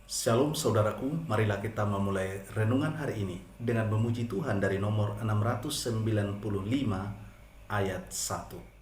Shalom saudaraku, marilah kita memulai renungan hari ini dengan memuji Tuhan dari nomor 695 ayat 1.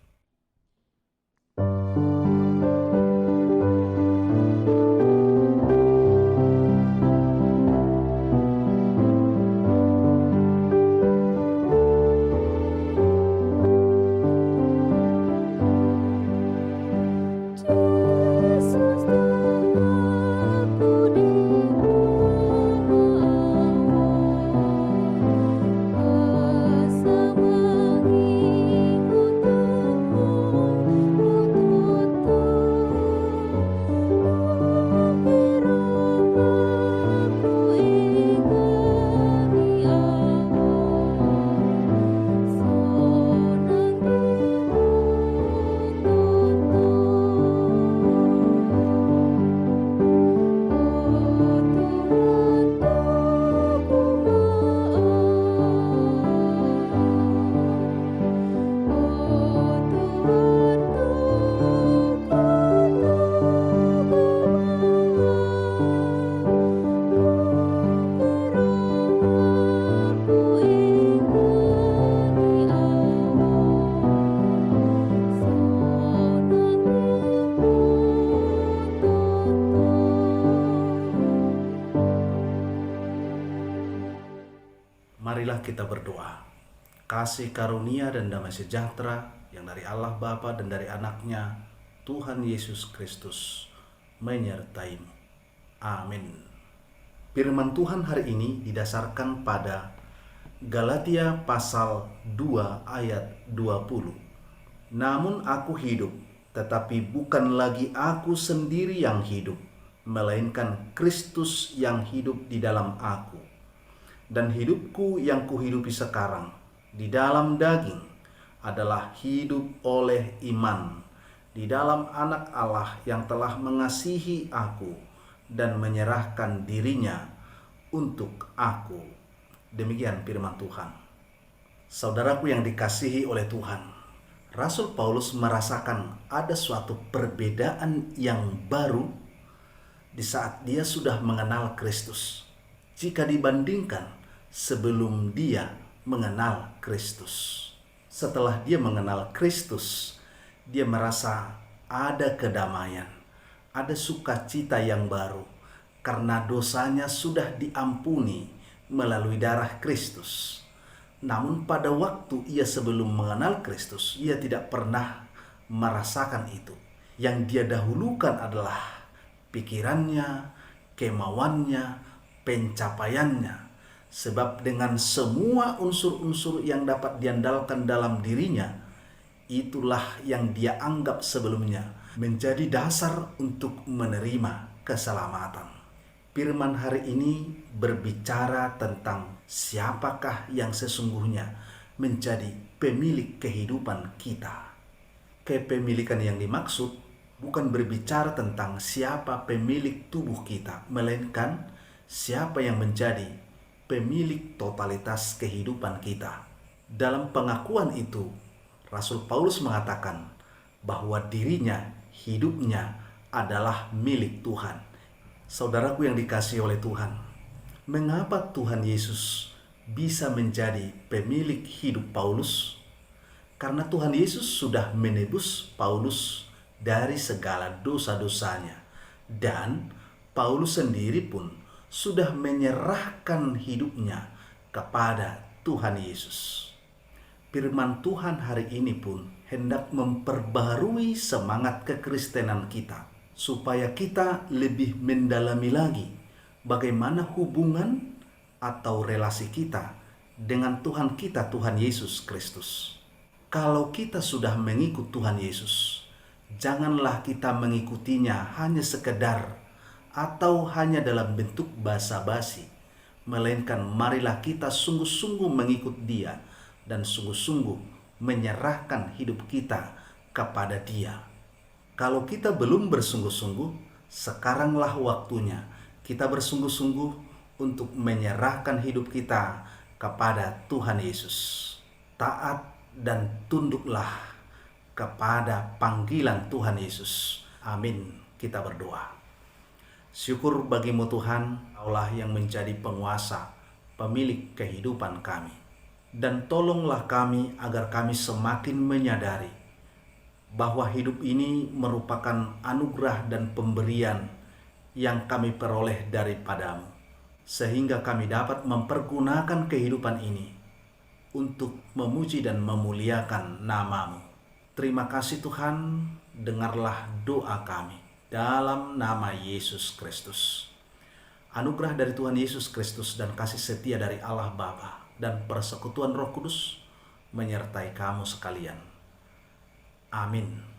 Marilah kita berdoa. Kasih karunia dan damai sejahtera yang dari Allah Bapa dan dari Anaknya, Tuhan Yesus Kristus, menyertaimu. Amin. Firman Tuhan hari ini didasarkan pada Galatia pasal 2 ayat 20. Namun aku hidup, tetapi bukan lagi aku sendiri yang hidup, melainkan Kristus yang hidup di dalam aku. Dan hidupku yang kuhidupi sekarang di dalam daging adalah hidup oleh iman di dalam Anak Allah yang telah mengasihi aku dan menyerahkan dirinya untuk aku. Demikian firman Tuhan. Saudaraku yang dikasihi oleh Tuhan, Rasul Paulus merasakan ada suatu perbedaan yang baru di saat dia sudah mengenal Kristus jika dibandingkan sebelum dia mengenal Kristus. Setelah dia mengenal Kristus, dia merasa ada kedamaian, ada sukacita yang baru, karena dosanya sudah diampuni melalui darah Kristus. Namun pada waktu ia sebelum mengenal Kristus, ia tidak pernah merasakan itu. Yang dia dahulukan adalah pikirannya, kemauannya, pencapaiannya. Sebab dengan semua unsur-unsur yang dapat diandalkan dalam dirinya, itulah yang dia anggap sebelumnya menjadi dasar untuk menerima keselamatan. Firman hari ini berbicara tentang siapakah yang sesungguhnya menjadi pemilik kehidupan kita. Kepemilikan yang dimaksud bukan berbicara tentang siapa pemilik tubuh kita, melainkan siapa yang menjadi pemilik totalitas kehidupan kita. Dalam pengakuan itu, Rasul Paulus mengatakan bahwa dirinya, hidupnya adalah milik Tuhan. Saudaraku yang dikasihi oleh Tuhan, mengapa Tuhan Yesus bisa menjadi pemilik hidup Paulus? Karena Tuhan Yesus sudah menebus Paulus dari segala dosa-dosanya, dan Paulus sendiri pun sudah menyerahkan hidupnya kepada Tuhan Yesus. Firman Tuhan hari ini pun hendak memperbarui semangat kekristenan kita, supaya kita lebih mendalami lagi bagaimana hubungan atau relasi kita dengan Tuhan kita, Tuhan Yesus Kristus. Kalau kita sudah mengikut Tuhan Yesus, janganlah kita mengikutinya hanya sekedar atau hanya dalam bentuk basa-basi, melainkan marilah kita sungguh-sungguh mengikut Dia dan sungguh-sungguh menyerahkan hidup kita kepada Dia. Kalau kita belum bersungguh-sungguh, sekaranglah waktunya kita bersungguh-sungguh untuk menyerahkan hidup kita kepada Tuhan Yesus. Taat dan tunduklah kepada panggilan Tuhan Yesus. Amin. Kita berdoa. Syukur bagimu Tuhan, Allah yang menjadi penguasa, pemilik kehidupan kami. Dan tolonglah kami agar kami semakin menyadari bahwa hidup ini merupakan anugerah dan pemberian yang kami peroleh daripadamu, sehingga kami dapat mempergunakan kehidupan ini untuk memuji dan memuliakan namamu. Terima kasih Tuhan, dengarlah doa kami dalam nama Yesus Kristus. Anugerah dari Tuhan Yesus Kristus dan kasih setia dari Allah Bapa dan persekutuan Roh Kudus menyertai kamu sekalian. Amin.